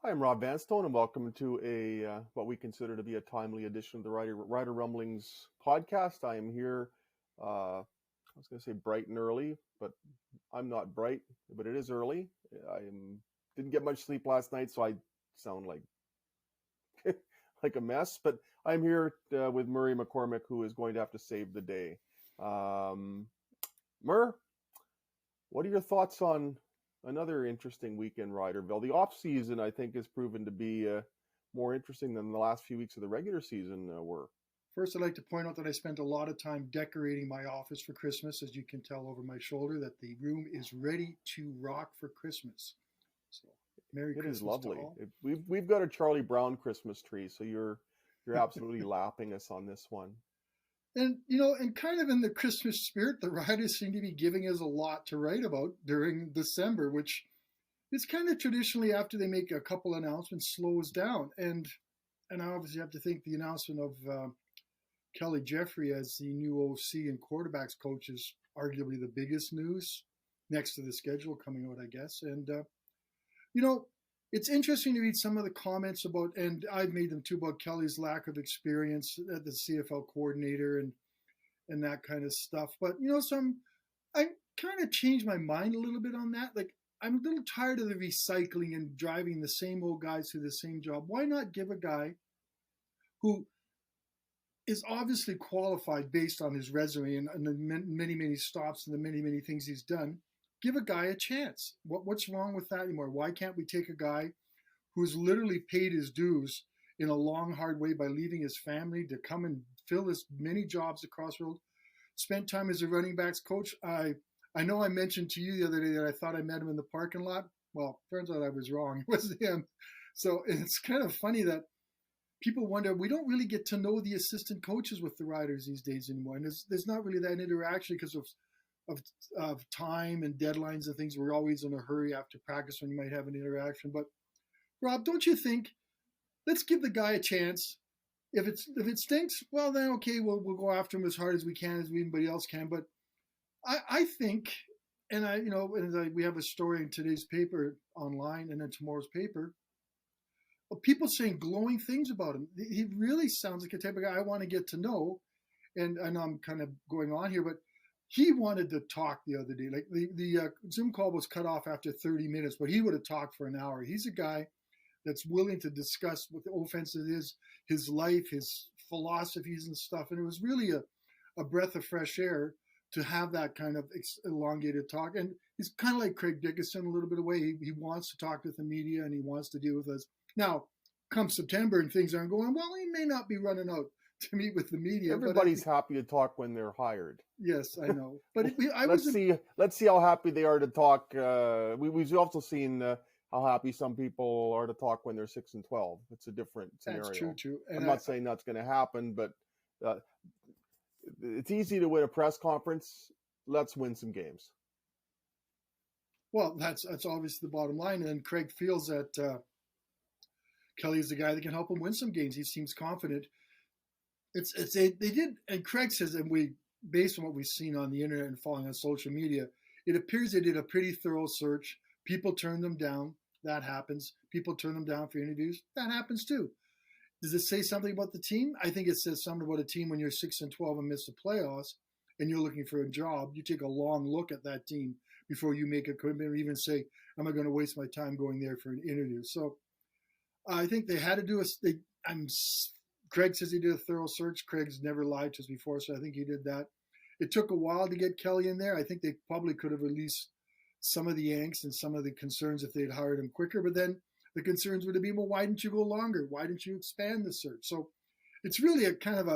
Hi, I'm Rob Vanstone, and welcome to a what we consider to be a timely edition of the Rider Rumblings podcast. I am here. I was going to say bright and early, but I'm not bright, but it is early. Didn't get much sleep last night, so I sound like like a mess. But I'm here with Murray McCormick, who is going to have to save the day. Murr, what are your thoughts on another interesting week in Riderville? The off season, I think, has proven to be more interesting than the last few weeks of the regular season were. First, I'd like to point out that I spent a lot of time decorating my office for Christmas. As you can tell over my shoulder, that the room is ready to rock for Christmas. So, Merry It Christmas is lovely. to all. We've got a Charlie Brown Christmas tree, so you're absolutely lapping us on this one. And kind of in the Christmas spirit, the Riders seem to be giving us a lot to write about during December, which is kind of traditionally after they make a couple announcements slows down. And I obviously have to think the announcement of Kelly Jeffrey as the new OC and quarterbacks coach is arguably the biggest news next to the schedule coming out, I guess. And, it's interesting to read some of the comments about, and I've made them too, about Kelly's lack of experience as the CFL coordinator and that kind of stuff. But, I kind of changed my mind a little bit on that. Like, I'm a little tired of the recycling and driving the same old guys through the same job. Why not give a guy who is obviously qualified based on his resume and the many, many stops and the many, many things he's done? Give a guy a chance. What's wrong with that anymore? Why can't we take a guy who's literally paid his dues in a long, hard way by leaving his family to come and fill as many jobs across the world, spent time as a running backs coach? I know I mentioned to you the other day that I thought I met him in the parking lot. Well, turns out I was wrong. It was him. So it's kind of funny that people wonder, we don't really get to know the assistant coaches with the Riders these days anymore. And there's not really that interaction because of time and deadlines and things. We're always in a hurry after practice when you might have an interaction. But Rob, don't you think, let's give the guy a chance. If it stinks, well then okay, we'll go after him as hard as we can, as anybody else can. But I think, we have a story in today's paper online and then tomorrow's paper, people saying glowing things about him. He really sounds like a type of guy I want to get to know. And I'm kind of going on here, but he wanted to talk the other day. Like the Zoom call was cut off after 30 minutes, but he would have talked for an hour. He's a guy that's willing to discuss what the offense is, his life, his philosophies and stuff. And it was really a breath of fresh air to have that kind of elongated talk. And he's kind of like Craig Dickinson a little bit away. He wants to talk with the media and he wants to deal with us. Now, come September and things aren't going well, he may not be running out to meet with the media. Everybody's happy to talk when they're hired. Yes, I know. But let's see how happy they are to talk. We've also seen how happy some people are to talk when they're 6-12. It's a different scenario. That's true. And I'm not saying that's going to happen, but it's easy to win a press conference. Let's win some games. Well, that's obviously the bottom line. And Craig feels that Kelly is the guy that can help him win some games. He seems confident. They did, and Craig says, and based on what we've seen on the internet and following on social media, it appears they did a pretty thorough search. People turned them down. That happens. People turn them down for interviews. That happens too. Does it say something about the team? I think it says something about a team when you're 6-12 and miss the playoffs and you're looking for a job. You take a long look at that team before you make a commitment or even say, am I going to waste my time going there for an interview? So I think they had to do Craig says he did a thorough search. Craig's never lied to us before, so I think he did that. It took a while to get Kelly in there. I think they probably could have released some of the angst and some of the concerns if they'd hired him quicker. But then the concerns would have been, well, why didn't you go longer? Why didn't you expand the search? So it's really a kind of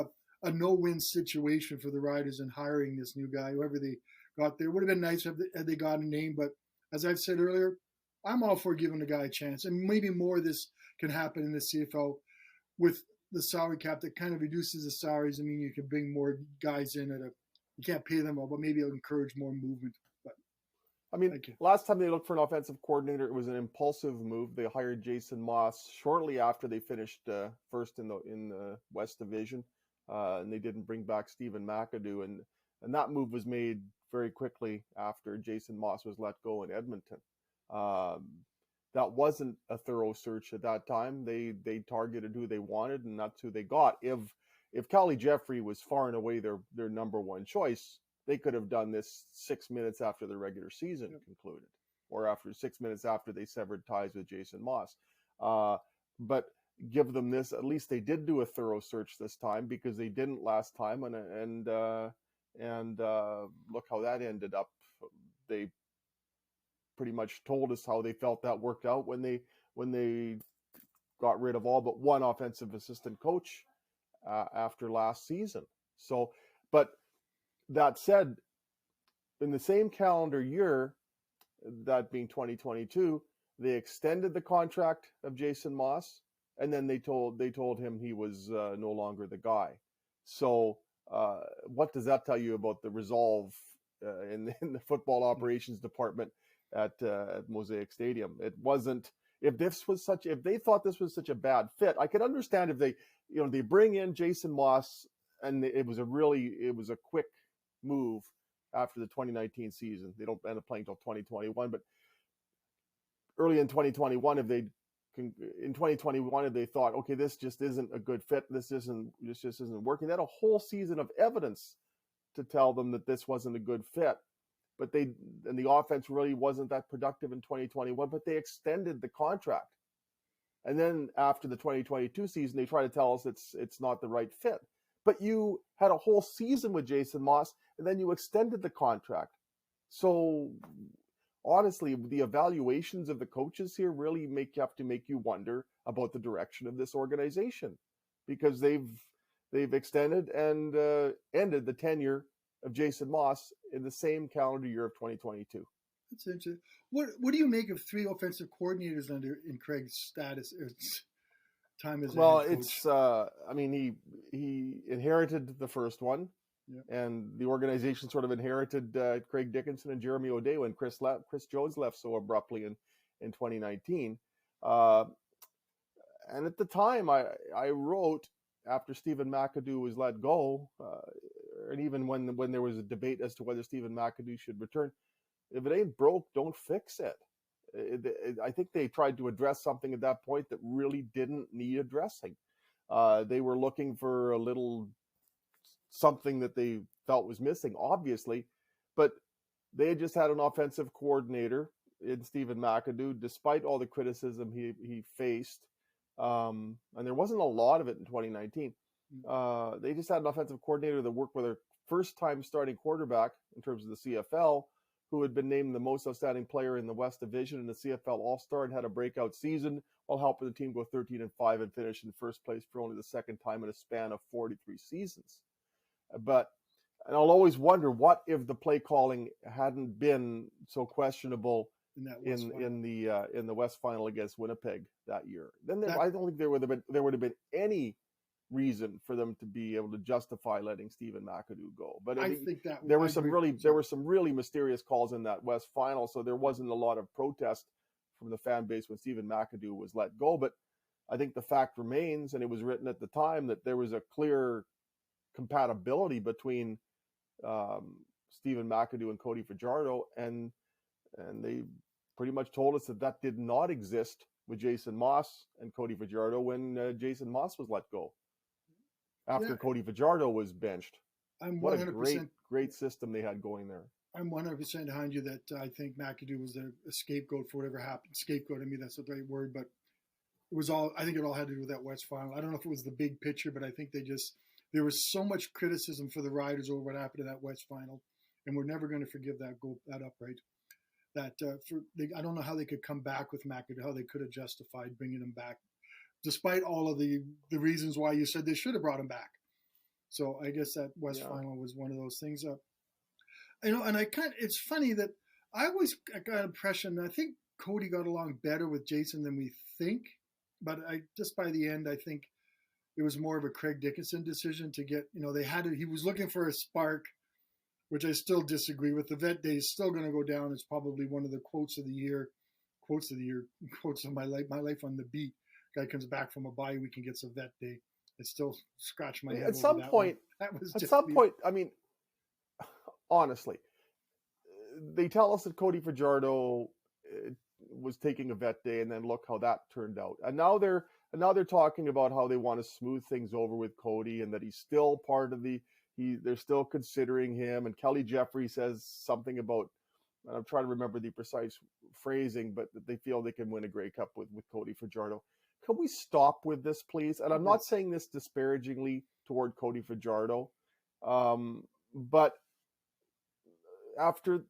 a no-win situation for the Riders in hiring this new guy, whoever they got there. It would have been nice had they got a name. But as I've said earlier, I'm all for giving the guy a chance. And maybe more of this can happen in the CFL with the salary cap that kind of reduces the salaries. I mean, you can bring more guys in you can't pay them all, but maybe it'll encourage more movement. But I mean, last time they looked for an offensive coordinator, it was an impulsive move. They hired Jason Moss shortly after they finished first in the West Division, and they didn't bring back Stephen McAdoo, and that move was made very quickly after Jason Moss was let go in Edmonton. that wasn't a thorough search at that time. They targeted who they wanted, and that's who they got. If Callie Jeffrey was far and away their number one choice, they could have done this 6 minutes after the regular season concluded, or after 6 minutes after they severed ties with Jason Moss. But give them this. At least they did do a thorough search this time, because they didn't last time, and look how that ended up. They pretty much told us how they felt that worked out when they got rid of all but one offensive assistant coach after last season. So, but that said, in the same calendar year, that being 2022, they extended the contract of Jason Moss, and then they told him he was no longer the guy. So, what does that tell you about the resolve in the football operations department at Mosaic Stadium? It wasn't. If they thought this was such a bad fit, I could understand if they bring in Jason Moss, and it was a quick move after the 2019 season. They don't end up playing until 2021, but early in 2021, if they thought, okay, this just isn't a good fit, this just isn't working, they had a whole season of evidence to tell them that this wasn't a good fit. But the offense really wasn't that productive in 2021, but they extended the contract. And then after the 2022 season, they try to tell us it's not the right fit. But you had a whole season with Jason Moss, and then you extended the contract. So honestly, the evaluations of the coaches here really have to make you wonder about the direction of this organization, because they've extended and ended the tenure of Jason Moss in the same calendar year of 2022. That's interesting. What do you make of three offensive coordinators in Craig's status time as a head coach? He inherited the first one, and the organization sort of inherited Craig Dickinson and Jeremy O'Day when Chris Jones left so abruptly in 2019. And at the time, I wrote, after Stephen McAdoo was let go, and even when there was a debate as to whether Stephen McAdoo should return, if it ain't broke, don't fix it. I think they tried to address something at that point that really didn't need addressing. They were looking for a little something that they felt was missing, obviously, but they had just had an offensive coordinator in Stephen McAdoo, despite all the criticism he faced. And there wasn't a lot of it in 2019. They just had an offensive coordinator that worked with a first-time starting quarterback in terms of the CFL, who had been named the most outstanding player in the West Division and the CFL All-Star, and had a breakout season while helping the team go 13-5 and finish in first place for only the second time in a span of 43 seasons. And I'll always wonder, what if the play calling hadn't been so questionable in the West Final against Winnipeg that year? Then I don't think there would have been any reason for them to be able to justify letting Stephen McAdoo go. But I think that there were some really mysterious calls in that West Final, so there wasn't a lot of protest from the fan base when Stephen McAdoo was let go. But I think the fact remains, and it was written at the time, that there was a clear compatibility between Stephen McAdoo and Cody Fajardo, and they pretty much told us that did not exist with Jason Moss and Cody Fajardo when Jason Moss was let go after Cody Fajardo was benched. What a great system they had going there. I'm 100% behind you that I think McAdoo was a scapegoat for whatever happened. Scapegoat, I mean, that's the right word, but I think it all had to do with that West Final. I don't know if it was the big picture, but I think there was so much criticism for the Riders over what happened in that West Final, and we're never going to forgive that upright. I don't know how they could come back with McAdoo, how they could have justified bringing him back, despite all of the reasons why you said they should have brought him back. So I guess that West Final was one of those things. It's funny that I always got an impression, I think Cody got along better with Jason than we think, but just by the end, I think it was more of a Craig Dickinson decision to get, he was looking for a spark, which I still disagree with. The vet day is still going to go down as probably one of the quotes of my life on the beat. Guy comes back from a bye week and gets a vet day. I still scratch my head. At some point, I mean, honestly, they tell us that Cody Fajardo was taking a vet day, and then look how that turned out. And now they're talking about how they want to smooth things over with Cody, and that he's still part of they're still considering him. And Kelly Jeffrey says something about, and I'm trying to remember the precise phrasing, but that they feel they can win a Grey Cup with Cody Fajardo. Can we stop with this, please? And I'm not saying this disparagingly toward Cody Fajardo, but after,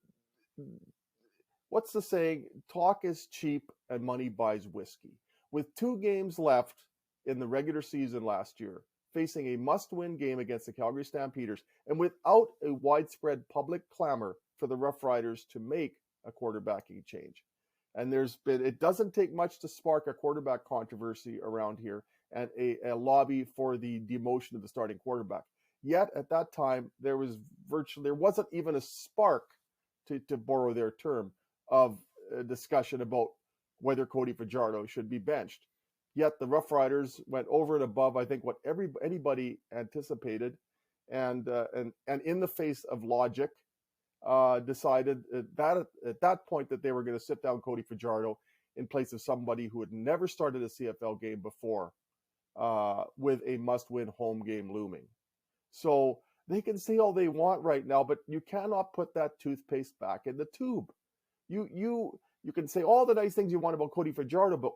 what's the saying? Talk is cheap and money buys whiskey. With 2 games left in the regular season last year, facing a must-win game against the Calgary Stampeders, and without a widespread public clamor for the Rough Riders to make a quarterbacking change. And it doesn't take much to spark a quarterback controversy around here and a lobby for the demotion of the starting quarterback. Yet at that time, there wasn't even a spark, to borrow their term, of a discussion about whether Cody Fajardo should be benched. Yet the Rough Riders went over and above, I think, what anybody anticipated, and in the face of logic, decided that at that point that they were going to sit down Cody Fajardo in place of somebody who had never started a CFL game before, with a must-win home game looming. So they can say all they want right now, but you cannot put that toothpaste back in the tube. You can say all the nice things you want about Cody Fajardo, but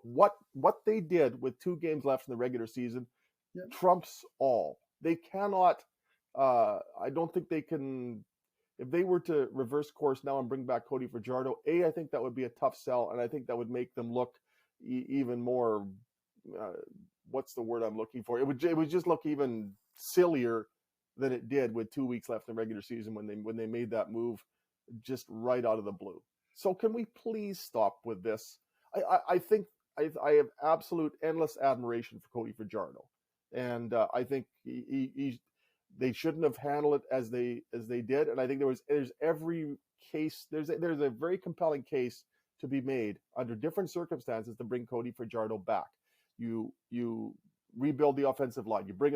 what they did with 2 games left in the regular season trumps all. They cannot. I don't think they can. If they were to reverse course now and bring back Cody Fajardo, I think that would be a tough sell, and I think that would make them look even more. What's the word I'm looking for? It would just look even sillier than it did with 2 weeks left in the regular season when they made that move just right out of the blue. So can we please stop with this? I think I have absolute endless admiration for Cody Fajardo, and I think they shouldn't have handled it as they did. And I think there's every case, there's a very compelling case to be made under different circumstances to bring Cody Fajardo back. You rebuild the offensive line. You bring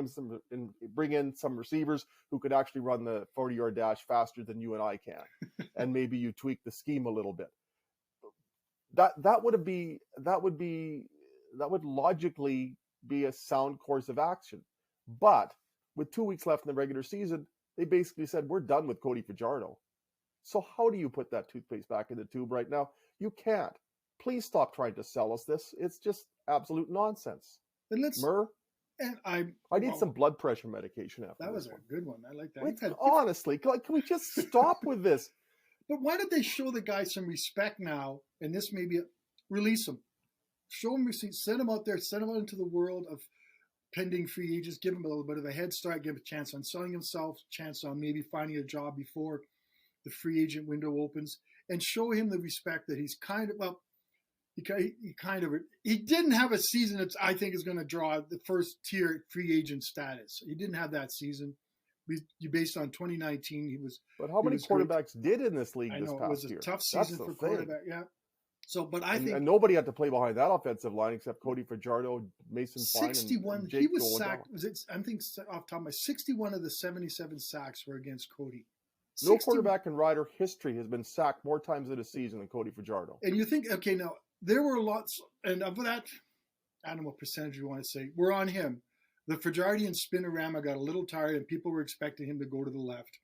in some receivers who could actually run the 40-yard dash faster than you and I can, and maybe you tweak the scheme a little bit. That would logically be a sound course of action. But with 2 weeks left in the regular season, they basically said, we're done with Cody Fajardo. So how do you put that toothpaste back in the tube right now? You can't. Please stop trying to sell us this. It's just absolute nonsense. And I need some blood pressure medication after that. Was one. A good one. I like that. Honestly, can we just stop with this? But why don't they show the guy some respect now? And this may be release him, show him receipt, send him out there, send him out into the world of pending free agents, give him a little bit of a head start, give him a chance on selling himself, chance on maybe finding a job before the free agent window opens, and show him the respect that he's he didn't have a season that I think is going to draw the first tier free agent status. He didn't have that season. Based on 2019, he was. But how many quarterbacks did in this league this past year? It was a tough season for quarterback. Yeah. So, but I think, and nobody had to play behind that offensive line except Cody Fajardo, Mason Fine, 61. And Jake he was Joel sacked. Was it? I think off the top of my 61 of the 77 sacks were against Cody. No quarterback in Rider history has been sacked more times in a season than Cody Fajardo. And you think, okay, now there were lots, and of that, I don't know what percentage you want to say, we're on him. The Fajardian spinorama got a little tired, and people were expecting him to go to the left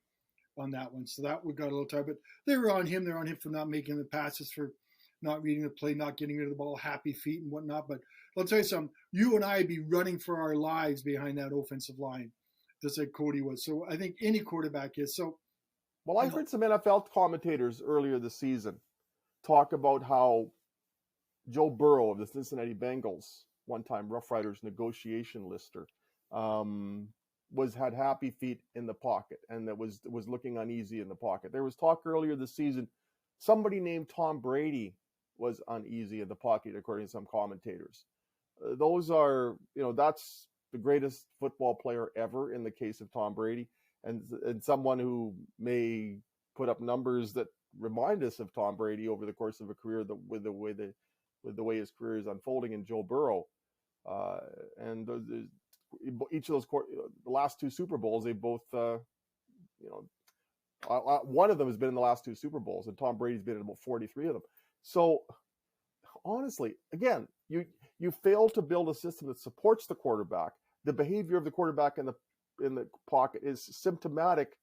on that one. So that one got a little tired, but they were on him. They're on him for not making the passes, for not reading the play, not getting rid of the ball, happy feet and whatnot. But I'll tell you something, you and I would be running for our lives behind that offensive line, just like Cody was. So I think any quarterback is. So, well, I heard some NFL commentators earlier this season talk about how Joe Burrow of the Cincinnati Bengals, one-time Rough Riders negotiation lister, had happy feet in the pocket, and that was looking uneasy in the pocket. There was talk earlier this season, somebody named Tom Brady was uneasy in the pocket, according to some commentators. Those are, that's the greatest football player ever in the case of Tom Brady, and someone who may put up numbers that remind us of Tom Brady over the course of a career, with the way his career is unfolding in Joe Burrow. And each of those, the last 2 Super Bowls, they both, one of them has been in the last 2 Super Bowls, and Tom Brady's been in about 43 of them. So honestly, again, you fail to build a system that supports the quarterback. The behavior of the quarterback in the pocket is symptomatic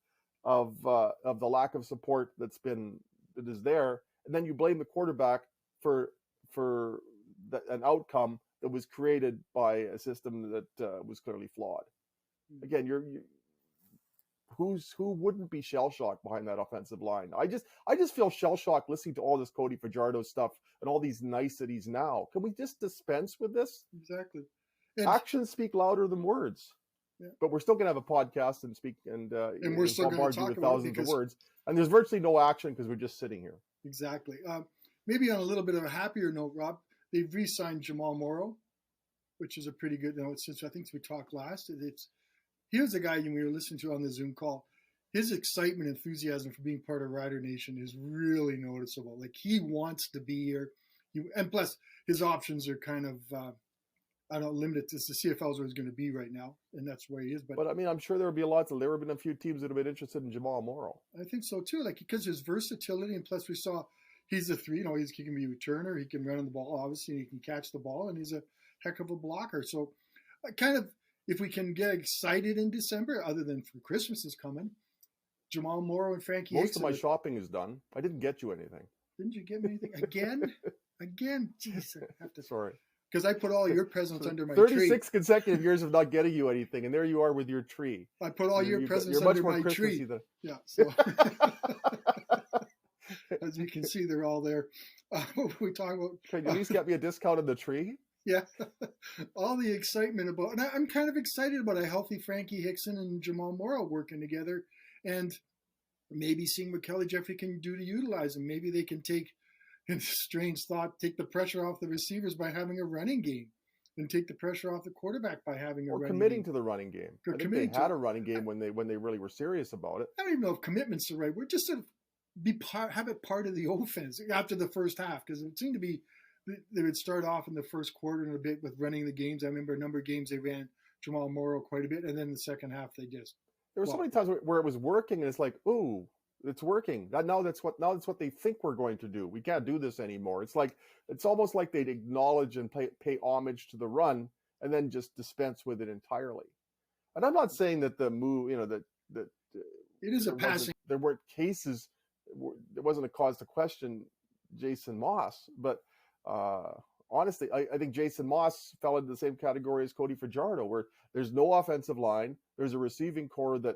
of the lack of support that is there, and then you blame the quarterback for an outcome that was created by a system that was clearly flawed. Again, who wouldn't be shell shocked behind that offensive line? I just feel shell shocked listening to all this Cody Fajardo stuff and all these niceties now. Can we just dispense with this? Exactly. Actions speak louder than words. Yeah. But we're still going to have a podcast and speak and we're still going to talk with about thousands of words. And there's virtually no action because we're just sitting here. Exactly. Maybe on a little bit of a happier note, Rob, they've re-signed Jamal Morrow, which is a pretty good note since I think we talked last. Here's a guy we were listening to on the Zoom call. His excitement, enthusiasm for being part of Rider Nation is really noticeable. Like, he wants to be here. And plus, his options are kind of, limited to the CFL is where he's going to be right now, and that's where he is. But I mean, I'm sure there would have been a few teams that have been interested in Jamal Morrow. I think so too, like, because his versatility, and plus we saw he's a three. He can be a returner, he can run on the ball, obviously, and he can catch the ball, and he's a heck of a blocker. So, kind of, if we can get excited in December, other than for Christmas is coming, Jamal Morrow and Frankie. Most of my shopping is done. I didn't get you anything. Didn't you get me anything again? Jeez, I have to. Sorry. Because I put all your presents under my 36 tree. 36 consecutive years of not getting you anything, and there you are with your tree. I put all your presents under my tree. Yeah, so as you can see, they're all there. We talk about. Can you at least get me a discount on the tree? Yeah, all the excitement about, and I'm kind of excited about a healthy Frankie Hickson and Jamal Morrow working together, and maybe seeing what Kelly Jeffrey can do to utilize them. Maybe they can take, in strange thought, take the pressure off the receivers by having a running game, and take the pressure off the quarterback by having a running game. Or committing to the running game. I think they had a running game when they really were serious about it. I don't even know if commitment's the right word. Just sort of have it part of the offense after the first half, because it seemed to be they would start off in the first quarter and a bit with running the games. I remember a number of games they ran Jamal Morrow quite a bit, and then in the second half they just. There were so many times where it was working, and it's like, ooh, it's working. Now that's what they think we're going to do. We can't do this anymore. It's almost like they'd acknowledge and pay homage to the run, and then just dispense with it entirely. And I'm not saying that the move, that it is a passing. There weren't cases. There wasn't a cause to question Jason Moss, but. Honestly, I think Jason Moss fell into the same category as Cody Fajardo, where there's no offensive line. There's a receiving core that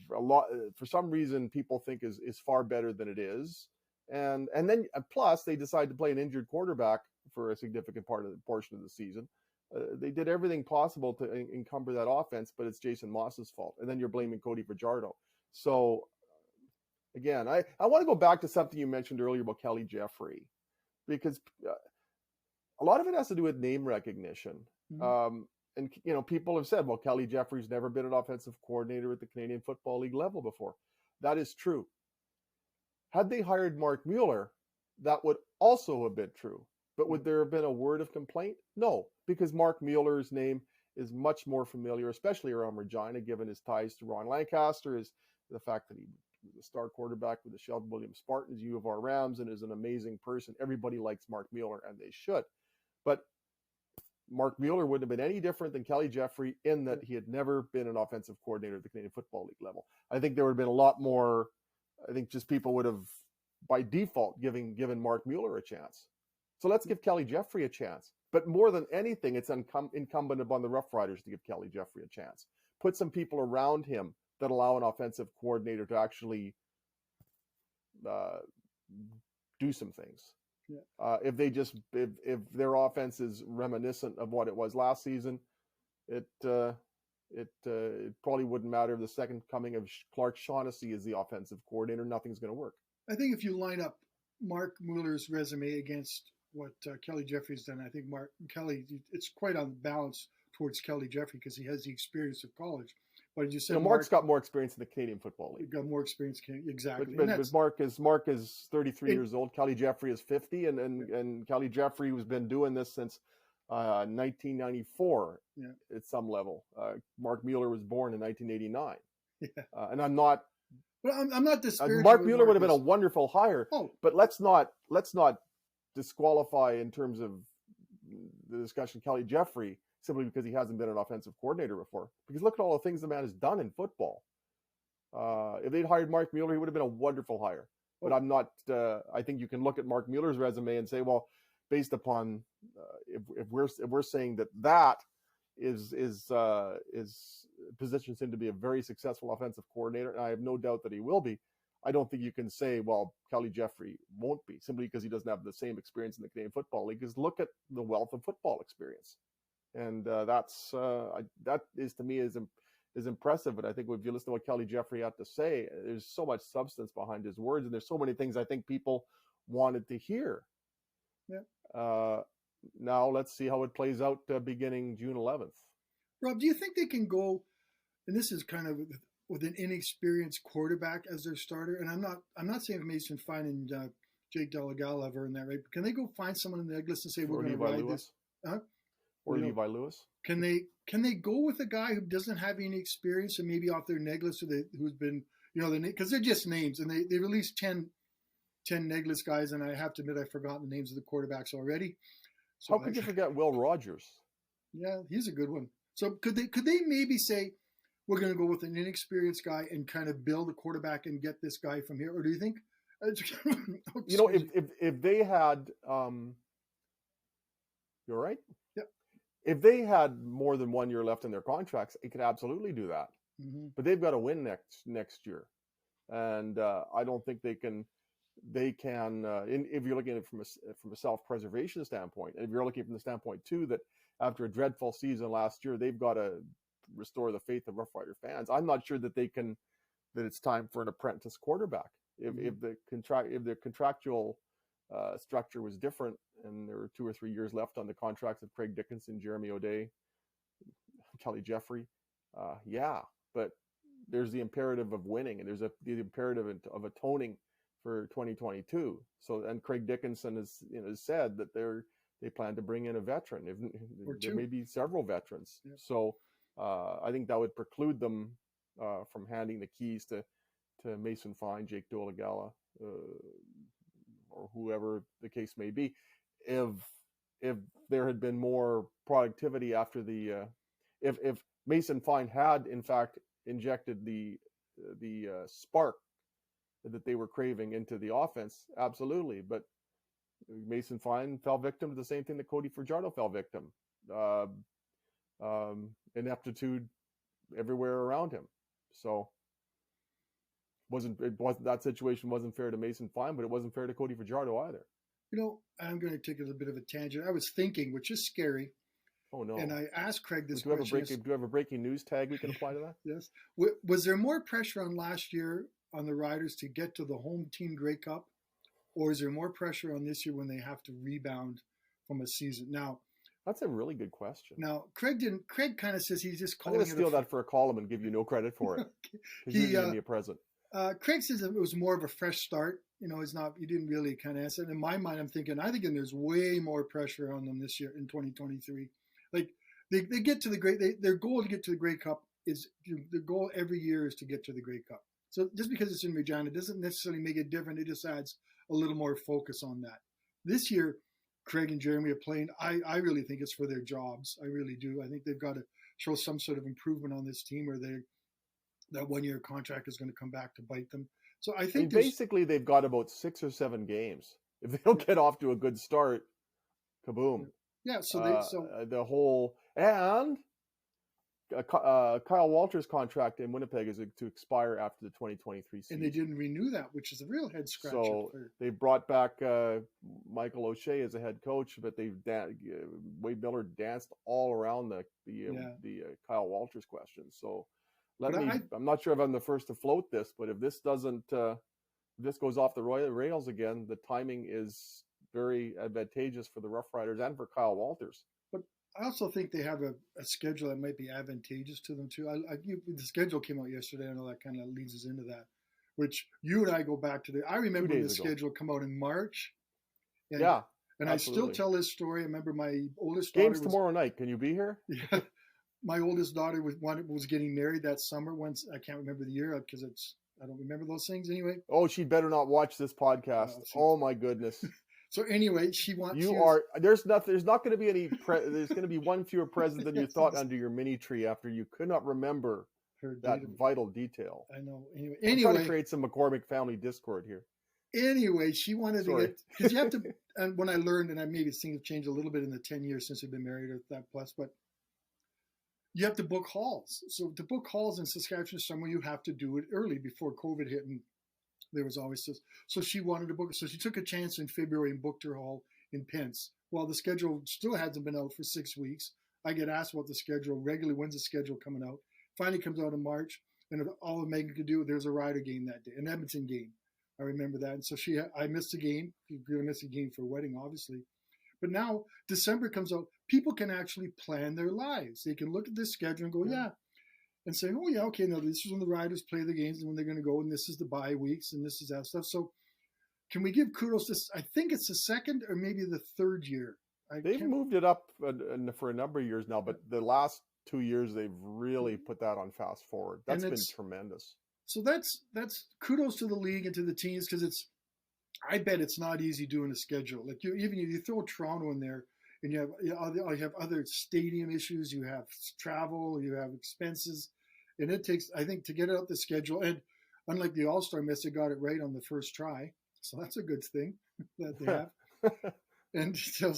for some reason people think is far better than it is. And then plus they decide to play an injured quarterback for a significant portion of the season. They did everything possible to encumber that offense, but it's Jason Moss's fault. And then you're blaming Cody Fajardo. So again, I want to go back to something you mentioned earlier about Kelly Jeffrey. Because a lot of it has to do with name recognition. Mm-hmm. And, people have said, well, Kelly Jeffrey's never been an offensive coordinator at the Canadian Football League level before. That is true. Had they hired Mark Mueller, that would also have been true. But would there have been a word of complaint? No, because Mark Mueller's name is much more familiar, especially around Regina, given his ties to Ron Lancaster, is the fact that he the star quarterback with the Sheldon Williams Spartans, U of R Rams, and is an amazing person. Everybody likes Mark Mueller, and they should. But Mark Mueller wouldn't have been any different than Kelly Jeffrey in that he had never been an offensive coordinator at the Canadian Football League level. I think there would have been a lot more. I think just people would have, by default, given Mark Mueller a chance. So let's give Kelly Jeffrey a chance. But more than anything, it's incumbent upon the Rough Riders to give Kelly Jeffrey a chance. Put some people around him that allow an offensive coordinator to actually do some things. Yeah. If their offense is reminiscent of what it was last season, it probably wouldn't matter if the second coming of Clark Shaughnessy is the offensive coordinator. Nothing's going to work. I think if you line up Mark Mueller's resume against what Kelly Jeffrey's done, I think Kelly, it's quite on balance towards Kelly Jeffrey because he has the experience of college. But you said Mark's got more experience in the Canadian Football League. Got more experience, exactly. But Mark is 33 years old. Kelly Jeffrey is 50, and Kelly Jeffrey has been doing this since 1994 at some level. Mark Mueller was born in 1989, and I'm not. Well, I'm not disparaging. Mark Mueller would have been a wonderful hire, but let's not disqualify in terms of the discussion Kelly Jeffrey simply because he hasn't been an offensive coordinator before. Because look at all the things the man has done in football. If they'd hired Mark Mueller, he would have been a wonderful hire. But I'm not. I think you can look at Mark Mueller's resume and say, well, based upon if we're saying that is positions him to be a very successful offensive coordinator, and I have no doubt that he will be. I don't think you can say, well, Kelly Jeffrey won't be, simply because he doesn't have the same experience in the Canadian Football League. Because look at the wealth of football experience, and that is to me is impressive. But I think if you listen to what Kelly Jeffrey had to say, there's so much substance behind his words, and there's so many things I think people wanted to hear. Yeah. Now let's see how it plays out beginning June 11th. Rob, do you think they can go? And this is kind of with an inexperienced quarterback as their starter. And I'm not saying Mason Fine and Jake Delagala have earned that, right? But can they go find someone in the egg list and say, we're going to ride this? Or Levi Lewis? Can they go with a guy who doesn't have any experience and maybe off their neg list, who's been, because they're just names, and they released 10 neg list guys, and I have to admit I've forgotten the names of the quarterbacks already. So how could you forget Will Rogers? Yeah, he's a good one. So could they maybe say, we're going to go with an inexperienced guy and kind of build a quarterback and get this guy from here? Or do you think, if they had, you're right. Yep. If they had more than 1 year left in their contracts, it could absolutely do that. Mm-hmm. But they've got to win next year, and I don't think they can. If you're looking at it from a self-preservation standpoint, and if you're looking from the standpoint too that after a dreadful season last year, they've got to restore the faith of Rough Rider fans. I'm not sure that that it's time for an apprentice quarterback. If the contractual structure was different and there were 2 or 3 years left on the contracts of Craig Dickinson, Jeremy O'Day, Kelly Jeffrey, but there's the imperative of winning, and there's the imperative of atoning for 2022. So, and Craig Dickinson has said that they plan to bring in a veteran. There may be several veterans. Yeah. So I think that would preclude them from handing the keys to Mason Fine, Jake Dolegala, or whoever the case may be. If there had been more productivity after if Mason Fine had in fact injected the spark that they were craving into the offense, absolutely. But Mason Fine fell victim to the same thing that Cody Fajardo fell victim. Ineptitude everywhere around him. So that situation wasn't fair to Mason Fine, but it wasn't fair to Cody Fajardo either. I'm going to take a bit of a tangent. I was thinking, which is scary. Oh no! And I asked Craig this question. Do you have a breaking news tag we can apply to that? Yes. Was there more pressure on last year on the Riders to get to the home team Grey Cup, or is there more pressure on this year when they have to rebound from a season? Now, that's a really good question. Now, Craig kind of says he's just calling I'm going to steal that for a column and give you no credit for it. He gave me a present. Craig says it was more of a fresh start. He didn't really kind of answer it. In my mind, I'm thinking there's way more pressure on them this year in 2023. Like they get to their goal to get to the Grey Cup is the goal every year is to get to the Grey Cup. So just because it's in Regina doesn't necessarily make it different. It just adds a little more focus on that. This year, Craig and Jeremy are playing. I really think it's for their jobs. I really do. I think they've got to show some sort of improvement on this team, or that 1 year contract is going to come back to bite them. So I think basically they've got about 6 or 7 games. If they don't get off to a good start, kaboom. Yeah. The whole and Kyle Walter's contract in Winnipeg is to expire after the 2023 season. And they didn't renew that, which is a real head scratcher. So they brought back Michael O'Shea as a head coach, but Wade Miller danced all around the Kyle Walter's question. So I'm not sure if I'm the first to float this, but if this doesn't, if this goes off the rails again, the timing is very advantageous for the Rough Riders and for Kyle Walters. I also think they have a schedule that might be advantageous to them too. The schedule came out yesterday. I know that kind of leads us into that, which you and I go back to I remember when the schedule come out in March. And, and I still tell this story. I remember my oldest daughter. Games tomorrow night. Can you be here? Yeah. My oldest daughter was getting married that summer. Once I can't remember the year because I don't remember those things anyway. Oh, she'd better not watch this podcast. Oh my goodness. So anyway, she wants. You are there's not going to be any. There's going to be one fewer present than you thought under your mini tree after you could not remember that vital detail. I know. I'm trying to create some McCormick family discord here. Anyway, she wanted to get, because you have to. And when I learned, and I maybe things have changed a little bit in the 10 years since we've been married or that plus, but you have to book halls. So to book halls in Saskatchewan summer, you have to do it early before COVID hit, and there was always this. So she wanted to book. So she took a chance in February and booked her hall in Pence. Well, the schedule still hasn't been out for 6 weeks. I get asked about the schedule regularly. When's the schedule coming out? Finally comes out in March, and all Megan could do, there's a Rider game that day, an Edmonton game. I remember that. And so I missed a game. You're going to miss a game for a wedding, obviously. But now December comes out. People can actually plan their lives. They can look at this schedule and go, yeah. And say, oh, yeah, okay, no, this is when the Riders play the games and when they're going to go, and this is the bye weeks, and this is that stuff. So can we give kudos to, I think it's the second or maybe the third year. They've moved it up for a number of years now, but the last 2 years, they've really put that on fast forward. That's been tremendous. So that's kudos to the league and to the teams, because I bet it's not easy doing a schedule. Like even if you throw Toronto in there, and you have other stadium issues, you have travel, you have expenses, and it takes, I think, to get out the schedule. And unlike the All-Star miss, they got it right on the first try, so that's a good thing that they have. And so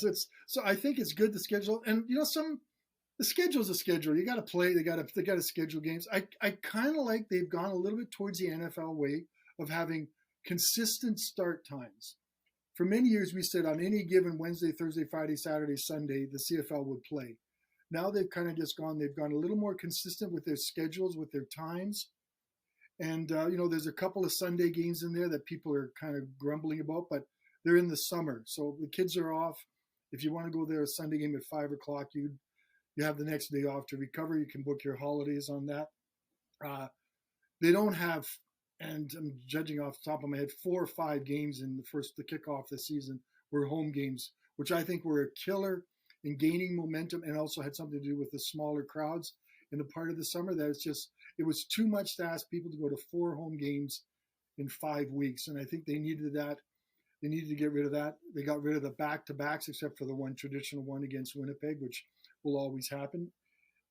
I think it's good, the schedule. And the schedule's a schedule. You got to play. They got to schedule games. I kind of like they've gone a little bit towards the NFL way of having consistent start times. For many years, we said on any given Wednesday, Thursday, Friday, Saturday, Sunday, the CFL would play. Now they've kind of they've gone a little more consistent with their schedules, with their times. And, there's a couple of Sunday games in there that people are kind of grumbling about, but they're in the summer. So the kids are off. If you want to go there a Sunday game at 5 o'clock, you have the next day off to recover. You can book your holidays on that. They don't have, and I'm judging off the top of my head, 4 or 5 games in the kickoff this season were home games, which I think were a killer in gaining momentum, and also had something to do with the smaller crowds in the part of the summer that it was too much to ask people to go to 4 home games in 5 weeks. And I think they needed that. They needed to get rid of that. They got rid of the back-to-backs, except for the one traditional one against Winnipeg, which will always happen.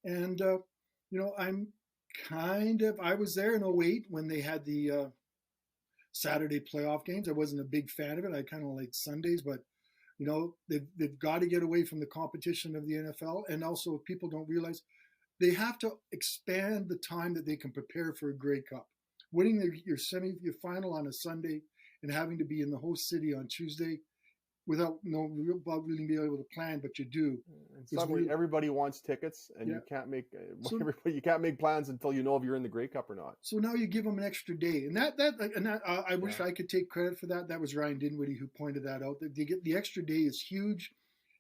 And, I was there in 2008 when they had the Saturday playoff games. I wasn't a big fan of it. I kind of liked Sundays, but, they've got to get away from the competition of the NFL. And also, people don't realize they have to expand the time that they can prepare for a Grey Cup. Winning your final on a Sunday and having to be in the host city on Tuesday without really being able to plan, but you do. Suddenly, everybody wants tickets, and you can't make plans until you know if you're in the Grey Cup or not. So now you give them an extra day, and I wish I could take credit for that. That was Ryan Dinwiddie who pointed that out. That the extra day is huge.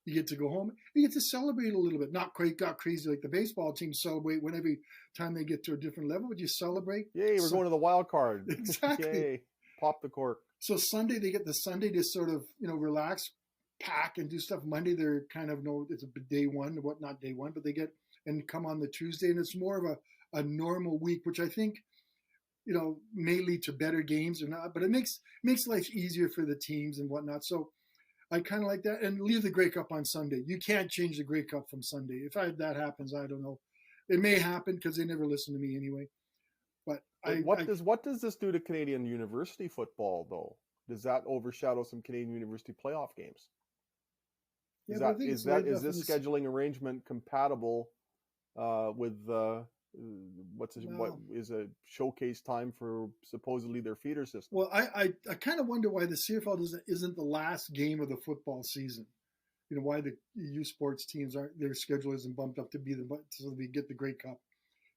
You get to go home. You get to celebrate a little bit. Not quite got crazy like the baseball team celebrate when every time they get to a different level, but you celebrate. Yay, we're going to the wild card. Exactly. Yay, pop the cork. So Sunday, they get the Sunday to sort of, relax, pack, and do stuff. Monday, they're kind of, it's a day one, not day one, but they get and come on the Tuesday, and it's more of a normal week, which I think, may lead to better games or not, but it makes life easier for the teams and whatnot. So I kind of like that. And leave the Grey Cup on Sunday. You can't change the Grey Cup from Sunday. If that happens, I don't know. It may happen because they never listen to me anyway. But what does this do to Canadian university football, though? Does that overshadow some Canadian university playoff games? Is this scheduling arrangement compatible with what is a showcase time for supposedly their feeder system? Well, I kind of wonder why the CFL isn't the last game of the football season. Why the U Sports teams their schedule isn't bumped up so we get the Grey Cup.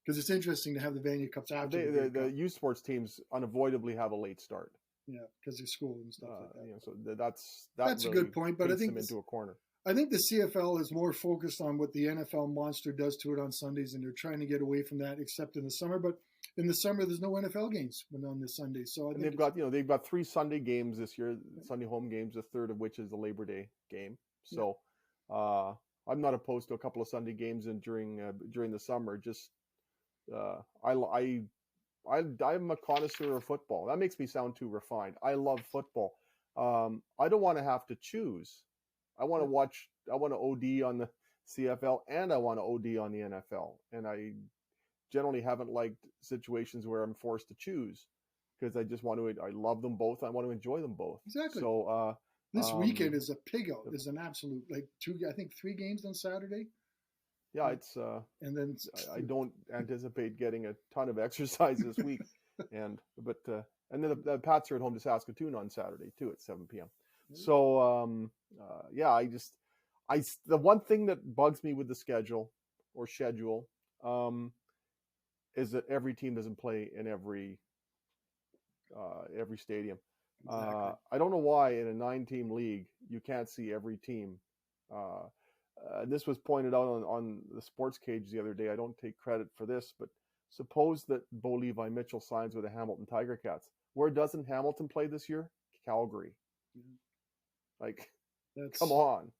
Because it's interesting to have the Vanier Cups after the U Sports teams unavoidably have a late start. Yeah, because of school and stuff like that. So that's really a good point, but I think them into a corner. I think the CFL is more focused on what the NFL monster does to it on Sundays, and they're trying to get away from that, except in the summer. But in the summer, there's no NFL games on this Sunday. So they've got 3 Sunday games this year, Sunday home games, a third of which is the Labor Day game. So I'm not opposed to a couple of Sunday games during the summer. Just I'm a connoisseur of football. That makes me sound too refined. I love football. I don't want to have to choose. I want to OD on the CFL and I want to OD on the NFL. And I generally haven't liked situations where I'm forced to choose because I just want to, I love them both. I want to enjoy them both. Exactly. So, this weekend is a pig out. There's an absolute, like, I think 3 games on Saturday. Yeah, it's, and then I don't anticipate getting a ton of exercise this week. And then the Pats are at home to Saskatoon on Saturday too at 7 p.m. So, yeah, the one thing that bugs me with the schedule, is that every team doesn't play in every stadium. Exactly. I don't know why in a 9-team league you can't see every team. This was pointed out on the Sports Cage the other day. I don't take credit for this, but suppose that Bo Levi Mitchell signs with the Hamilton Tiger Cats. Where doesn't Hamilton play this year? Calgary. Mm-hmm. Like, come on.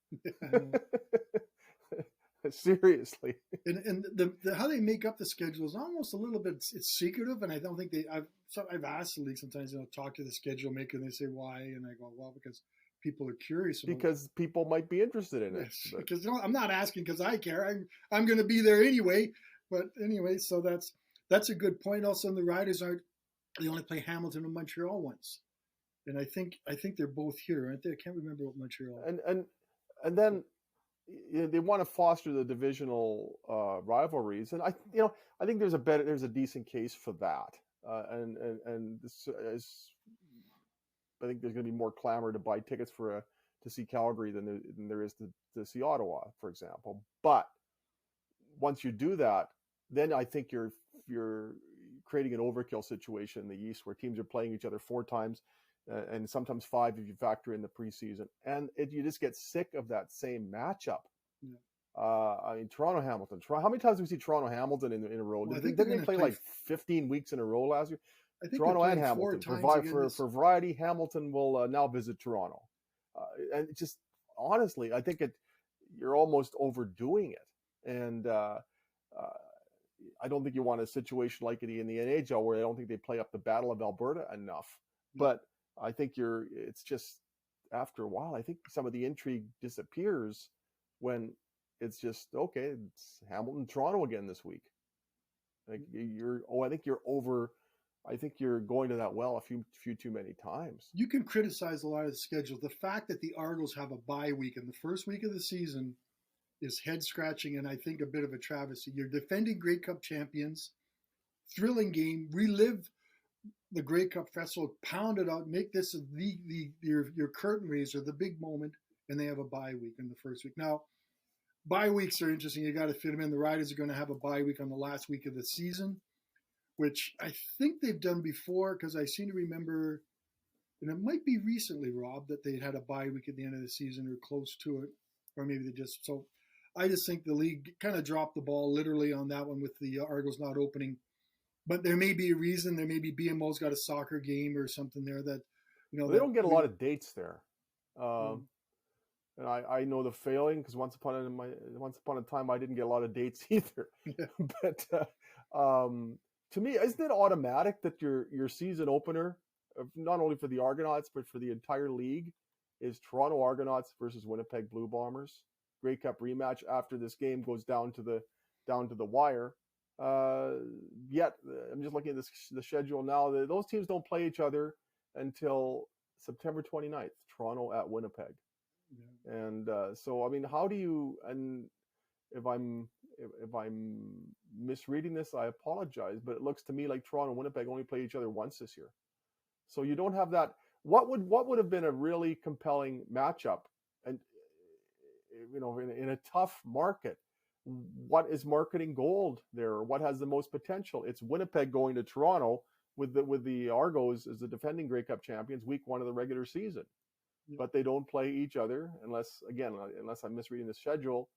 Seriously. And the how they make up the schedule is almost a little bit, it's secretive, and I don't think I've asked the league sometimes, talk to the schedule maker, and they say why, and I go, well, because people are curious about because people might be interested in it. Yes, because I'm not asking because I care. I'm going to be there anyway. But anyway, so that's a good point. Also, the Riders they only play Hamilton and Montreal once, and I think they're both here, aren't they? I can't remember what Montreal. And then they want to foster the divisional rivalries, and I think there's a decent case for that, and this is, I think there's going to be more clamor to buy tickets to see Calgary than there is to see Ottawa, for example. But once you do that, then I think you're creating an overkill situation in the East where teams are playing each other 4 times. And sometimes 5 if you factor in the preseason, and you just get sick of that same matchup. Yeah. I mean, Toronto Hamilton. How many times do we see Toronto Hamilton in a row? Well, didn't they play like 15 weeks in a row last year? I think Toronto and Hamilton. For variety, Hamilton will now visit Toronto, and just honestly, I think you're almost overdoing it, and I don't think you want a situation like it in the NHL where I don't think they play up the Battle of Alberta enough, but. I think it's just after a while, I think some of the intrigue disappears when it's just, okay, it's Hamilton, Toronto again this week. Like I think you're going to that well a few too many times. You can criticize a lot of the schedule. The fact that the Argos have a bye week in the first week of the season is head scratching and I think a bit of a travesty. You're defending Grey Cup champions, thrilling game, relive the Grey Cup Festival, pound it out, make this your curtain raiser, the big moment, and they have a bye week in the first week. Now, bye weeks are interesting. You got to fit them in. The Riders are going to have a bye week on the last week of the season, which I think they've done before because I seem to remember, and it might be recently, Rob, that they had a bye week at the end of the season or close to it, or maybe they just. So I just think the league kind of dropped the ball literally on that one with the Argos not opening. But there may be a reason. There may be BMO's got a soccer game or something there that, they don't get a lot of dates there. And I know the failing because once upon a time I didn't get a lot of dates either. Yeah. But to me, isn't it automatic that your season opener, not only for the Argonauts but for the entire league, is Toronto Argonauts versus Winnipeg Blue Bombers? Grey Cup rematch after this game goes down to the wire. Yet I'm just looking at the schedule now. Those teams don't play each other until September 29th. Toronto at Winnipeg, yeah. And so I mean, how do you? And if I'm misreading this, I apologize. But it looks to me like Toronto and Winnipeg only play each other once this year. So you don't have that. What would have been a really compelling matchup, and in a tough market? What is marketing gold there? What has the most potential? It's Winnipeg going to Toronto with the Argos as the defending Grey Cup champions, week 1 of the regular season. Yeah. But they don't play each other unless I'm misreading the schedule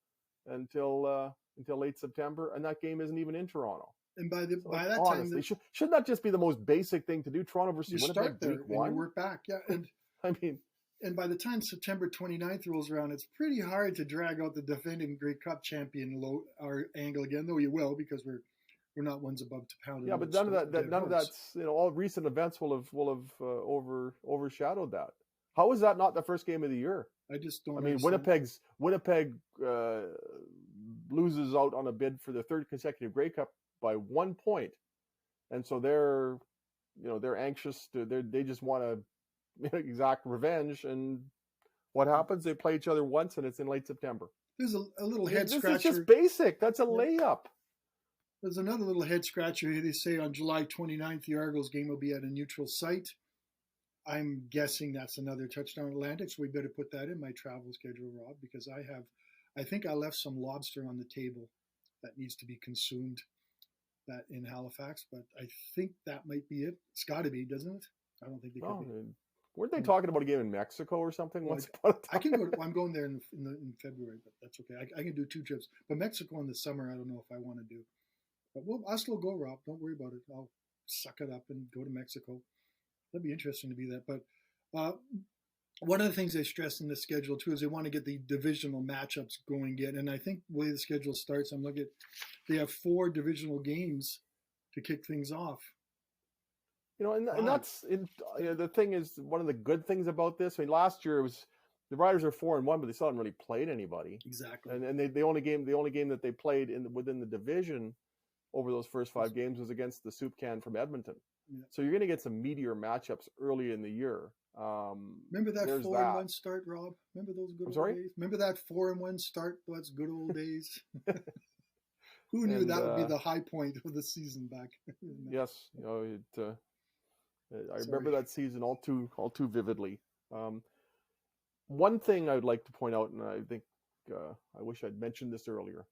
until late September, and that game isn't even in Toronto. And by that time, shouldn't that just be the most basic thing to do? Toronto versus Winnipeg, start there week 1, and you work back. Yeah, and I mean. And by the time September 29th rolls around, it's pretty hard to drag out the defending Grey Cup champion our angle again, though you will because we're not ones above to pound. Yeah, but none of that's all recent events will have overshadowed that. How is that not the first game of the year? I just don't. I mean, understand. Winnipeg loses out on a bid for the third consecutive Grey Cup by 1 point, and so they're anxious they just want to exact revenge. And what happens? They play each other once, and it's in late September. There's a little head This scratcher. is just basic. That's a layup. There's another little head scratcher. They say on July 29th, the Argos game will be at a neutral site. I'm guessing that's another Touchdown Atlantic, so we better put that in my travel schedule, Rob, because I think I left some lobster on the table that needs to be consumed that in Halifax, but I think that might be it. It's got to be, doesn't it? I don't think they could be. Weren't they talking about a game in Mexico or something? Well, I can go. I'm going there in February, but that's okay. I can do 2 trips, but Mexico in the summer, I don't know if I want to do. But I'll still go, Rob. Don't worry about it. I'll suck it up and go to Mexico. That'd be interesting to be that. But one of the things they stress in the schedule too is they want to get the divisional matchups going again. And I think the way the schedule starts, I'm looking at they have 4 divisional games to kick things off. And that's the thing is one of the good things about this. I mean, last year it was the Riders are 4-1, but they still haven't really played anybody. Exactly. And the only game that they played within the division over those first 5 games was against the Soup Can from Edmonton. Yeah. So you're going to get some meatier matchups early in the year. Remember that 4-1 start, Rob? Remember those good old days? Remember that 4-1 start? Those good old days. Who knew that would be the high point of the season back? Yes, I remember that season all too vividly. One thing I would like to point out, and I think I wish I'd mentioned this earlier.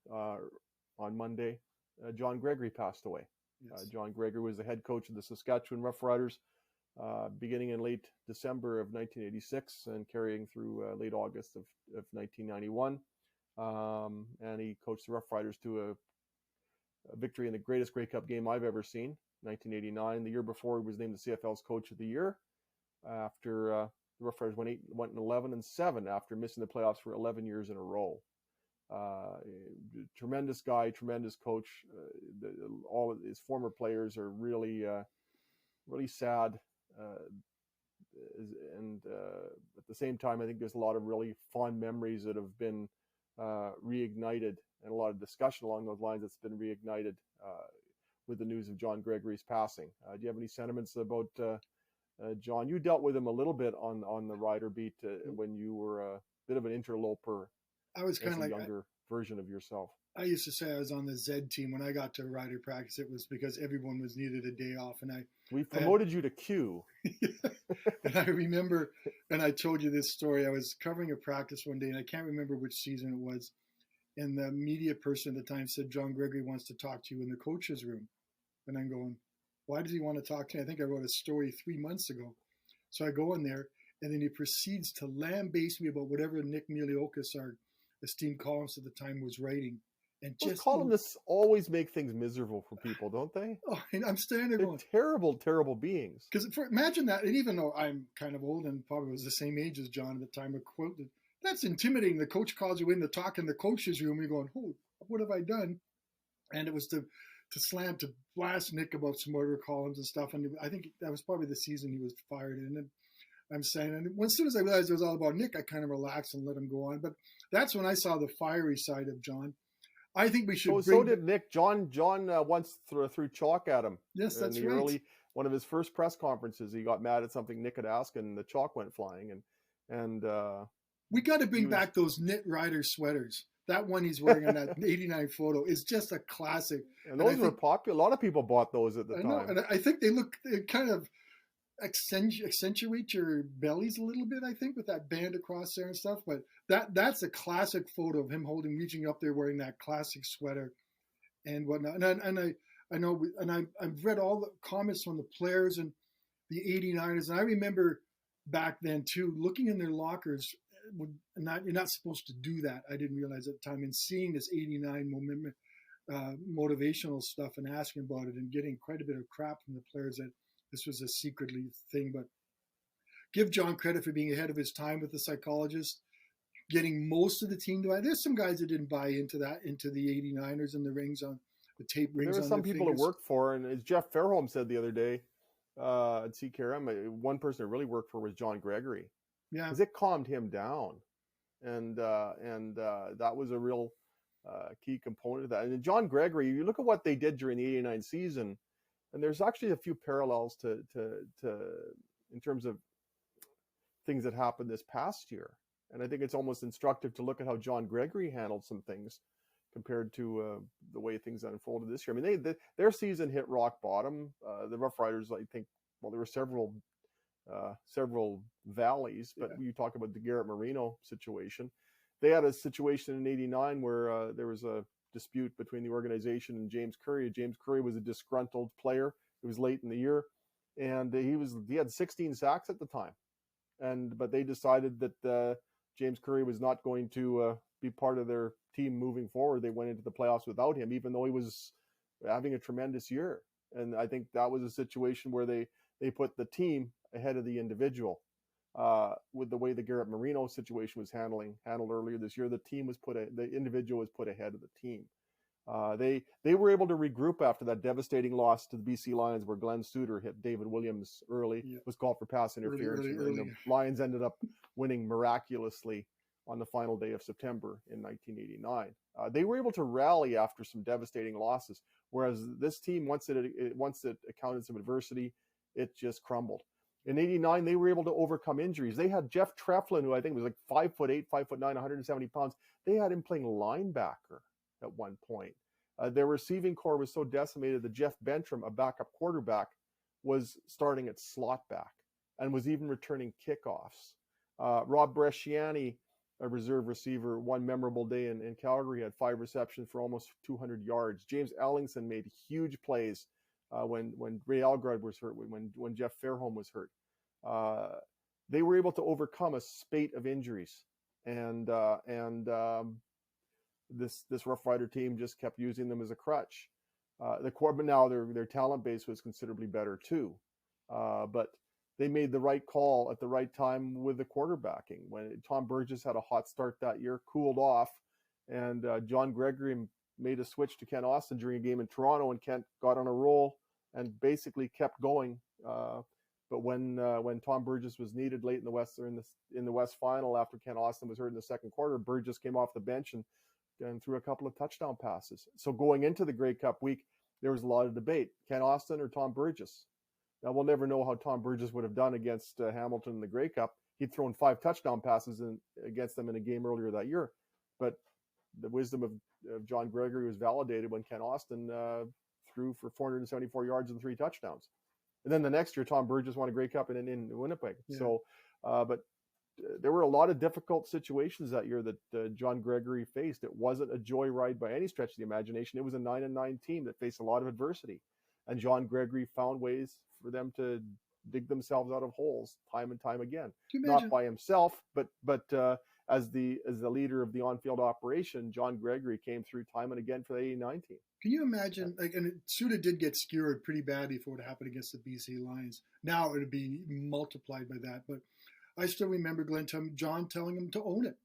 On Monday, John Gregory passed away. Yes. John Gregory was the head coach of the Saskatchewan Roughriders beginning in late December of 1986 and carrying through late August of 1991. And he coached the Roughriders to a victory in the greatest Grey Cup game I've ever seen, 1989. The year before, he was named the CFL's Coach of the Year after the Roughriders went 11-7 after missing the playoffs for 11 years in a row. Tremendous guy, tremendous coach. All of his former players are really sad. And at the same time, I think there's a lot of really fond memories that have been reignited, and a lot of discussion along those lines that's been reignited with the news of John Gregory's passing. Do you have any sentiments about John? You dealt with him a little bit on the Rider beat when you were a bit of an interloper. I was kind of like a younger version of yourself. I used to say I was on the Z team. When I got to Rider practice, it was because everyone was needed a day off, and we promoted you to Q. And I remember, and I told you this story. I was covering a practice one day, and I can't remember which season it was. And the media person at the time said, "John Gregory wants to talk to you in the coach's room." And I'm going, "Why does he want to talk to me?" I think I wrote a story 3 months ago. So I go in there, and then he proceeds to lambaste me about whatever Nick Miliokis, our esteemed columnist at the time, was writing. And just columnists always make things miserable for people, don't they? Oh, and I'm standing there going, terrible, terrible beings. Because imagine that, and even though I'm kind of old and probably was the same age as John at the time, I quoted, that's intimidating. The coach calls you in to talk in the coach's room. You're going, "Oh, what have I done?" And it was to blast Nick about some order columns and stuff. And I think that was probably the season he was fired. And then I'm saying, and as soon as I realized it was all about Nick, I kind of relaxed and let him go on. But that's when I saw the fiery side of John. I think we should. So did Nick. John once threw chalk at him. Yes, that's right. One of his first press conferences, he got mad at something Nick had asked, and the chalk went flying. And we got to bring back those knit Rider sweaters. That one he's wearing on that '89 photo is just a classic. And those were popular. A lot of people bought those at the time. Know, and I think they kind of accentuate your bellies a little bit, I think, with that band across there and stuff. But that's a classic photo of him reaching up there wearing that classic sweater and whatnot. And I know, and I've read all the comments from the players and the '89ers, and I remember back then too, looking in their lockers. You're not supposed to do that. I didn't realize at the time, and seeing this '89 motivational stuff and asking about it and getting quite a bit of crap from the players that this was a secretly thing. But give John credit for being ahead of his time with the psychologist, getting most of the team to buy. There's some guys that didn't buy into the '89ers and the rings on the tape rings. There were some people fingers. That worked for, and as Jeff Fairholm said the other day at CKRM, one person that really worked for was John Gregory. Yeah. because it calmed him down, and that was a real key component of that. And John Gregory, you look at what they did during the '89 season, and there's actually a few parallels to in terms of things that happened this past year. And I think it's almost instructive to look at how John Gregory handled some things compared to the way things unfolded this year. I mean, their season hit rock bottom. The Rough Riders, I think, well, there were several valleys, but you talk about the Garrett Marino situation. They had a situation in '89 where there was a dispute between the organization and James Curry. James Curry was a disgruntled player. It was late in the year, and he had 16 sacks at the time. But they decided that James Curry was not going to be part of their team moving forward. They went into the playoffs without him, even though he was having a tremendous year. And I think that was a situation where they put the team ahead of the individual. With the way the Garrett Marino situation was handled earlier this year, the individual was put ahead of the team. They were able to regroup after that devastating loss to the BC Lions, where Glenn Suter hit David Williams early, was called for pass interference, and the Lions ended up winning miraculously on the final day of September in 1989. They were able to rally after some devastating losses, whereas this team, once it encountered some adversity, it just crumbled. In '89, they were able to overcome injuries. They had Jeff Treflin, who I think was like 5'8", 5'9", 170 pounds. They had him playing linebacker at one point. Their receiving core was so decimated that Jeff Bentram, a backup quarterback, was starting at slot back and was even returning kickoffs. Rob Bresciani, a reserve receiver, one memorable day in Calgary, had 5 receptions for almost 200 yards. James Ellingson made huge plays when Ray Algrud was hurt, when Jeff Fairholm was hurt. They were able to overcome a spate of injuries, and this Rough Rider team just kept using them as a crutch. But now their talent base was considerably better too, but they made the right call at the right time with the quarterbacking. When Tom Burgess had a hot start that year, cooled off, and John Gregory made a switch to Kent Austin during a game in Toronto, and Kent got on a roll and basically kept going. But when Tom Burgess was needed late in the West Final after Kent Austin was hurt in the second quarter, Burgess came off the bench and threw a couple of touchdown passes. So going into the Grey Cup week, there was a lot of debate: Kent Austin or Tom Burgess. Now, we'll never know how Tom Burgess would have done against Hamilton in the Grey Cup. He'd thrown 5 touchdown passes against them in a game earlier that year. But the wisdom of John Gregory was validated when Kent Austin threw for 474 yards and 3 touchdowns. And then the next year, Tom Burgess won a Grey Cup in Winnipeg. Yeah. So, but there were a lot of difficult situations that year that John Gregory faced. It wasn't a joyride by any stretch of the imagination. It was a 9-9 team that faced a lot of adversity. And John Gregory found ways for them to dig themselves out of holes time and time again. Not by himself, but as the leader of the on-field operation, John Gregory came through time and again for the '89 team. Can you imagine? And Suda did get skewered pretty badly for what happened against the BC Lions. Now it would be multiplied by that. But I still remember John telling him to own it.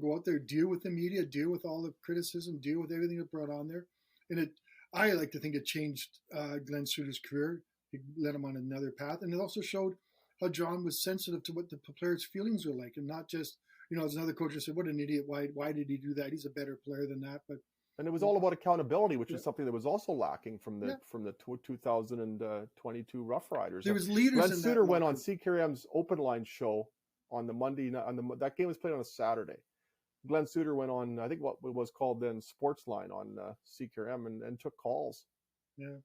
Go out there, deal with the media, deal with all the criticism, deal with everything that brought on there. And I like to think it changed Glenn Suter's career. It led him on another path. And it also showed how John was sensitive to what the players' feelings were like, and not just, as another coach said, what an idiot. Why did he do that? He's a better player than that. And it was all about accountability, which is something that was also lacking from the 2022 Rough Riders. There was leaders Glenn in Suter that went on CKRM's Open Line show on the Monday night. That game was played on a Saturday. Glenn Suter went on, I think what was called then Sportsline on CKRM and took calls. Yeah.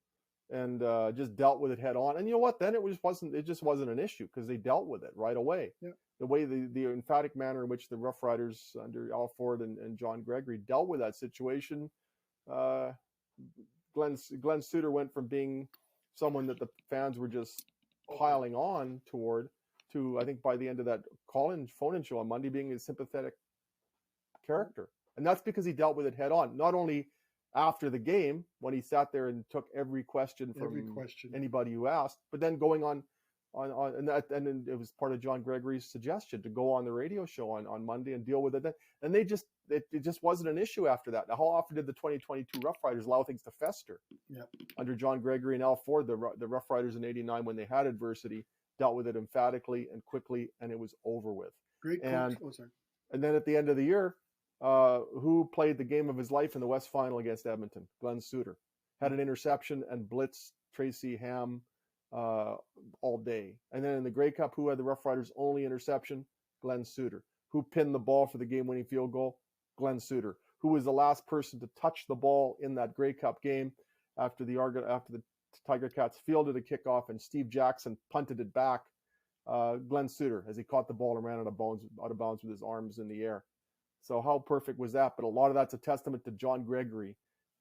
And just dealt with it head on. And you know what? Then it just wasn't an issue because they dealt with it right away. Yeah. The way the emphatic manner in which the Rough Riders under Al Ford and John Gregory dealt with that situation, Glenn Suter went from being someone that the fans were just piling on toward to, I think by the end of that phone-in show on Monday, being a sympathetic character. And that's because he dealt with it head on. Not only after the game, when he sat there and took every question from anybody who asked, but then going on and then it was part of John Gregory's suggestion to go on the radio show on Monday and deal with it. And it just wasn't an issue after that. Now, how often did the 2022 Rough Riders allow things to fester? Yeah. Under John Gregory and Al Ford, the Rough Riders in '89, when they had adversity, dealt with it emphatically and quickly, and it was over with. Great coach. And then at the end of the year, who played the game of his life in the West Final against Edmonton? Glenn Suter. Had an interception and blitzed Tracy Ham all day. And then in the Grey Cup, who had the Rough Riders' only interception? Glenn Suter. Who pinned the ball for the game-winning field goal? Glenn Suter. Who was the last person to touch the ball in that Grey Cup game after the Tiger Cats fielded a kickoff and Steve Jackson punted it back? Glenn Suter, as he caught the ball and ran out of bounds with his arms in the air. So how perfect was that? But a lot of that's a testament to John Gregory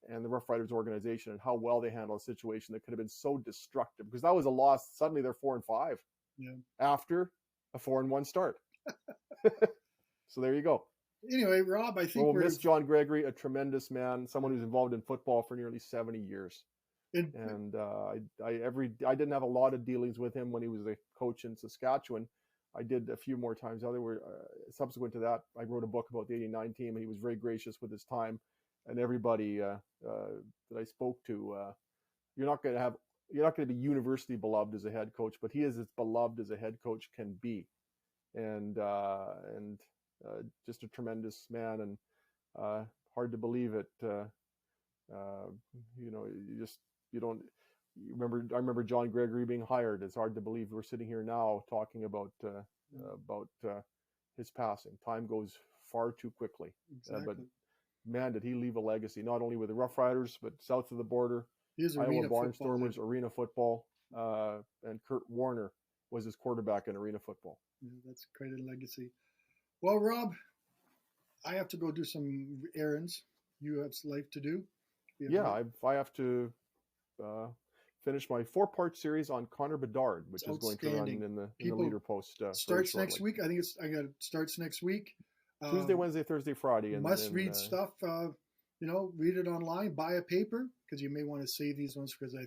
and the Rough Riders organization and how well they handled a situation that could have been so destructive, because that was a loss. Suddenly they're 4-5 after a 4-1 start. So there you go. Anyway, Rob, I think we'll miss John Gregory, a tremendous man, someone who's involved in football for nearly 70 years. And I didn't have a lot of dealings with him when he was a coach in Saskatchewan. I did a few more times. Subsequent to that, I wrote a book about the '89 team, and he was very gracious with his time. And everybody that I spoke to, you're not going to be university beloved as a head coach, but he is as beloved as a head coach can be, and just a tremendous man, and hard to believe it. I remember John Gregory being hired. It's hard to believe we're sitting here now talking about his passing. Time goes far too quickly. Exactly. But man, did he leave a legacy, not only with the Rough Riders, but south of the border, Iowa Barnstormers, arena football, and Kurt Warner was his quarterback in arena football. Yeah, that's quite a legacy. Well, Rob, I have to go do some errands. You have life to do. I have to finish my 4-part series on Conor Bedard, which is going to run in the Leader Post. Starts next week. I think starts next week. Tuesday, Wednesday, Thursday, Friday. Read stuff. Read it online. Buy a paper, because you may want to save these ones, because I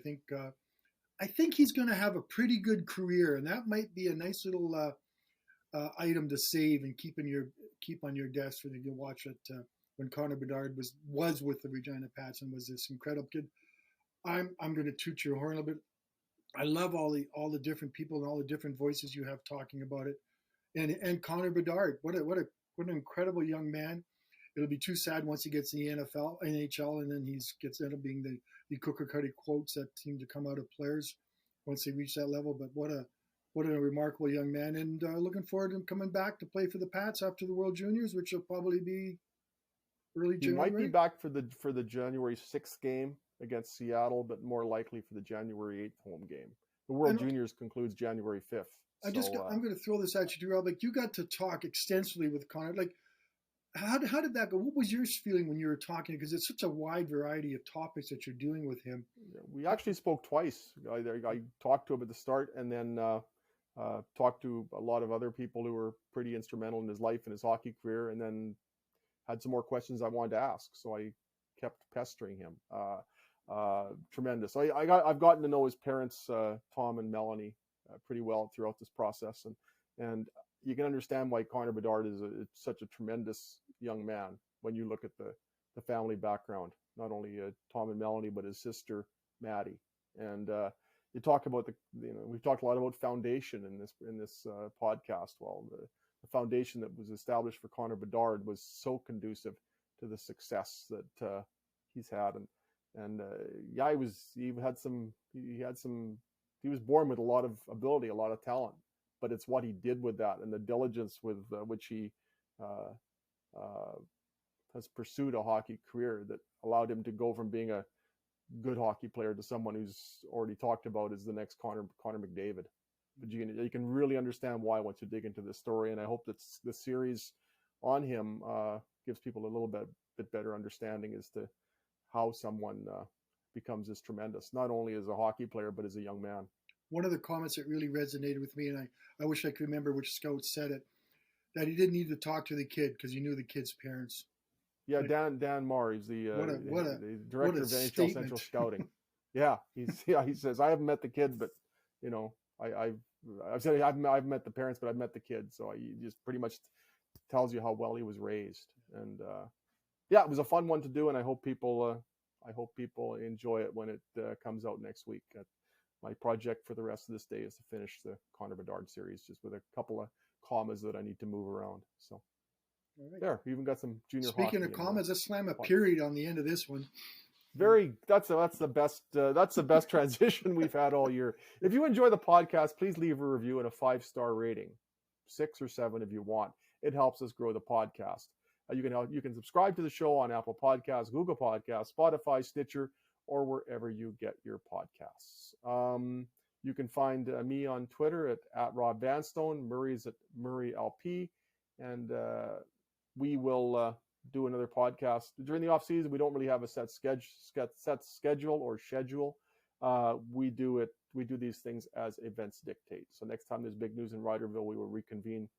think he's going to have a pretty good career, and that might be a nice little item to save and keep on your desk when you watch it. When Conor Bedard was with the Regina Pats and was this incredible kid. I'm going to toot your horn a little bit. I love all the different people and all the different voices you have talking about it, and Conor Bedard. What an incredible young man. It'll be too sad once he gets in the NHL, and then he ends up being the cookie-cutter quotes that seem to come out of players once they reach that level. But what a remarkable young man, and looking forward to him coming back to play for the Pats after the World Juniors, which will probably be early January. He might be back for the January 6th game against Seattle, but more likely for the January 8th home game. The World Juniors concludes January 5th. I'm going to throw this at you, Rob. Like, you got to talk extensively with Conor. Like, how did that go? What was your feeling when you were talking? Because it's such a wide variety of topics that you're doing with him. We actually spoke twice. I talked to him at the start, and then talked to a lot of other people who were pretty instrumental in his life and his hockey career, and then had some more questions I wanted to ask. So I kept pestering him. Tremendous. I've gotten to know his parents, Tom and Melanie, pretty well throughout this process, and you can understand why Conor Bedard is such a tremendous young man when you look at the family background. Not only Tom and Melanie, but his sister Maddie. And you talk about we've talked a lot about foundation in this podcast. Well, the foundation that was established for Conor Bedard was so conducive to the success that he's had, he was born with a lot of ability, a lot of talent, but it's what he did with that and the diligence with which he has pursued a hockey career that allowed him to go from being a good hockey player to someone who's already talked about as the next Connor McDavid. But you can really understand why once you dig into this story, and I hope that the series on him gives people a little bit better understanding as to how someone becomes this tremendous, not only as a hockey player, but as a young man. One of the comments that really resonated with me, and I wish I could remember which scout said it, that he didn't need to talk to the kid because he knew the kid's parents. Yeah, like, Dan Marr, he's the director of NHL Central Scouting. Yeah, he says, I haven't met the kid, but I've said I've met the parents, but I've met the kid. So he just pretty much tells you how well he was raised. And it was a fun one to do, and I hope people enjoy it when it comes out next week. my project for the rest of this day is to finish the Conor Bedard series, just with a couple of commas that I need to move around. So there, we even got some junior hockey. Speaking of commas, let's slam a period on the end of this one. That's the best transition we've had all year. If you enjoy the podcast, please leave a review and a 5-star rating, 6 or 7 if you want. It helps us grow the podcast. You can subscribe to the show on Apple Podcasts, Google Podcasts, Spotify, Stitcher, or wherever you get your podcasts. You can find me on Twitter at Rob Vanstone. Murray's at Murray LP, and we will do another podcast during the off season. We don't really have a set schedule or schedule. We do these things as events dictate. So next time there's big news in Riderville, we will reconvene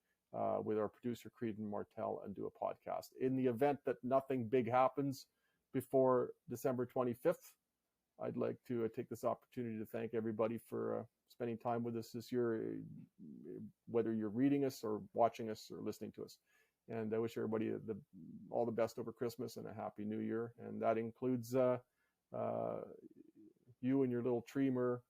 with our producer Creedon Martell and do a podcast. In the event that nothing big happens before December 25th, I'd like to take this opportunity to thank everybody for spending time with us this year, whether you're reading us or watching us or listening to us. And I wish everybody all the best over Christmas and a happy New Year. And that includes you and your little treamer.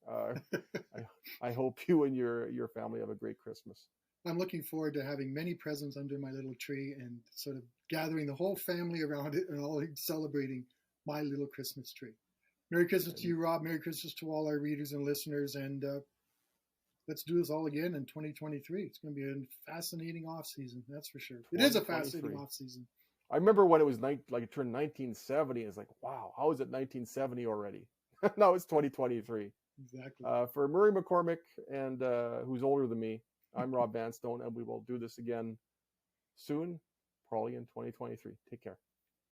I hope you and your family have a great Christmas. I'm looking forward to having many presents under my little tree and sort of gathering the whole family around it and all celebrating my little Christmas tree. Merry Christmas to you, Rob. Merry Christmas to all our readers and listeners. And let's do this all again in 2023. It's going to be a fascinating off season, that's for sure. It is a fascinating off season. I remember when it was it turned 1970. It's like, wow, how is it 1970 already? Now it's 2023. Exactly. For Murray McCormick, and who's older than me, I'm Rob Vanstone, and we will do this again soon, probably in 2023. Take care.